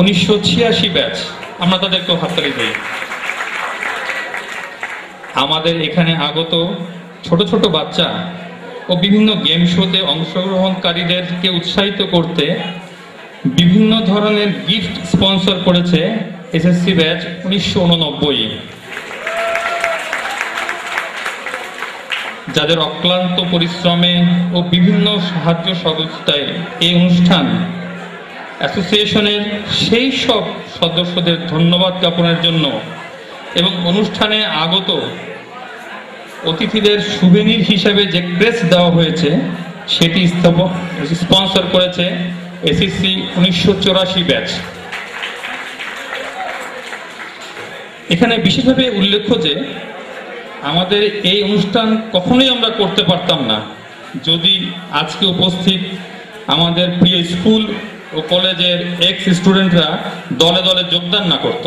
Speaker 11: 1986 ব্যাচ। আমরা তাদেরকেও হাততালি দিই। আমাদের এখানে আগত ছোট ছোট বাচ্চা ও বিভিন্ন গেম শোতে অংশগ্রহণকারীদেরকে উৎসাহিত করতে বিভিন্ন ধরনের গিফট স্পন্সর করেছে এসএসসি ব্যাচ 1989। যাদের অক্লান্ত পরিশ্রমে ও বিভিন্ন সাহায্য সহযোগিতায় এই অনুষ্ঠান অ্যাসোসিয়েশনের সেই সব সদস্যদের ধন্যবাদ জ্ঞাপনের জন্য এবং অনুষ্ঠানে আগত অতিথিদের সুভেনির হিসেবে যে ক্রেস্ট দেওয়া হয়েছে সেটি স্পন্সর করেছে এসএসসি 1984 ব্যাচ। এখানে বিশেষভাবে উল্লেখ্য যে আমাদের এই অনুষ্ঠান কখনোই আমরা করতে পারতাম না যদি আজকে উপস্থিত আমাদের প্রিয় স্কুল ও কলেজের এক্স স্টুডেন্টরা দলে দলে যোগদান না করত।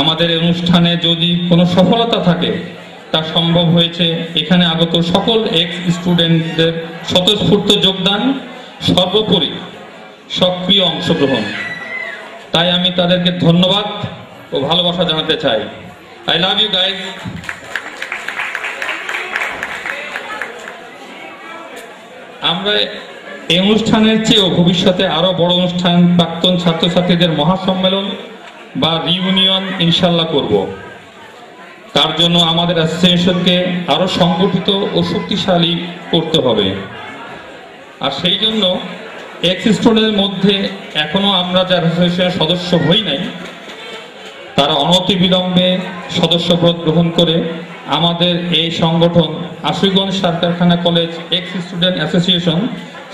Speaker 11: আমাদের অনুষ্ঠানে যদি কোনো সফলতা থাকে তা সম্ভব হয়েছে এখানে আগত সকল এক্স স্টুডেন্টদের স্বতঃস্ফূর্ত যোগদান, সর্বোপরি সক্রিয় অংশগ্রহণ। তাই আমি তাদেরকে ধন্যবাদ ও ভালোবাসা জানাতে চাই। I love you guys. আমরা এই অনুষ্ঠানের চেয়েও ভবিষ্যতে আরো বড় অনুষ্ঠান প্রাক্তন ছাত্রছাত্রীদের মহাসম্মেলন বা রিউনিয়ন ইনশাল্লাহ করব। তার জন্য আমাদের অ্যাসোসিয়েশনকে আরো সংগঠিত ও শক্তিশালী করতে হবে। আর সেই জন্য এক্স স্টুডেন্টের মধ্যে এখনো আমরা যারা অ্যাসোসিয়েশনের সদস্য হই নাই তারা অনতিবিলম্বে সদস্যপদ গ্রহণ করে আমাদের এই সংগঠন Ashuganj Sarkarkhana college ex student association,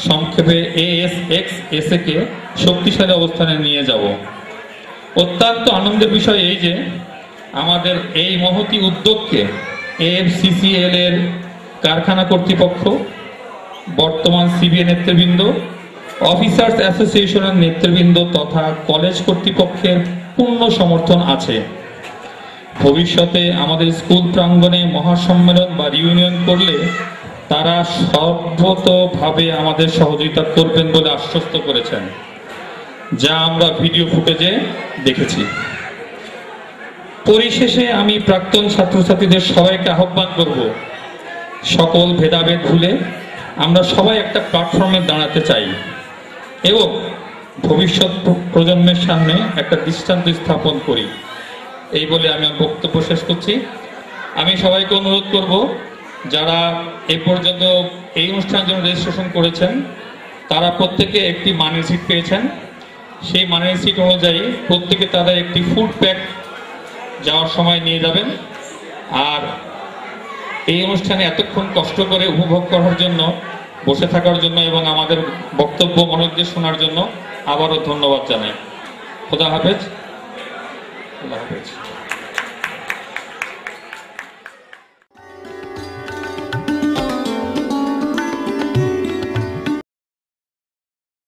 Speaker 11: সংক্ষেপে ASXSA কে শক্তিশালী অবস্থানে নিয়ে যাব। অত্যন্ত আনন্দের বিষয় এই যে আমাদের এই মহতি উদ্যোগকে AFCCL এর কারখানা কর্তৃপক্ষ, বর্তমান CBA নেতৃবৃন্দ, অফিসার্স অ্যাসোসিয়েশনের নেতৃবৃন্দ তথা কলেজ কর্তৃপক্ষের পূর্ণ সমর্থন আছে। ভবিষ্যতে আমাদের স্কুল প্রাঙ্গণে মহাসম্মেলন বা রিউনিয়ন করলে তারা সর্বতভাবে আমাদের সহযোগিতা করবেন বলে আশ্বস্ত করেছেন, যা আমরা ভিডিও ফুটেজে দেখেছি। পরিশেষে আমি প্রাক্তন ছাত্রছাত্রীদের সবাইকে আহ্বান করব, সকল ভেদাভেদ ভুলে আমরা সবাই একটা প্ল্যাটফর্মে দাঁড়াতে চাই এবং ভবিষ্যৎ প্রজন্মের সামনে একটা দৃষ্টান্ত স্থাপন করি। এই বলে আমি আমার বক্তব্য শেষ করছি। আমি সবাইকে অনুরোধ করব যারা এ পর্যন্ত এই অনুষ্ঠানের জন্য রেজিস্ট্রেশন করেছেন তারা প্রত্যেকে একটি মানি সিট পেয়েছেন। সেই মানি সিট অনুযায়ী প্রত্যেকে তাদের একটি ফুড প্যাক যাওয়ার সময় নিয়ে যাবেন। আর এই অনুষ্ঠানে এতক্ষণ কষ্ট করে উপভোগ করার জন্য বসে থাকার জন্য এবং আমাদের বক্তব্য মনোযোগ দিয়ে শোনার জন্য আবারও ধন্যবাদ জানাই। খোদা হাফেজ। খোদা হাফেজ।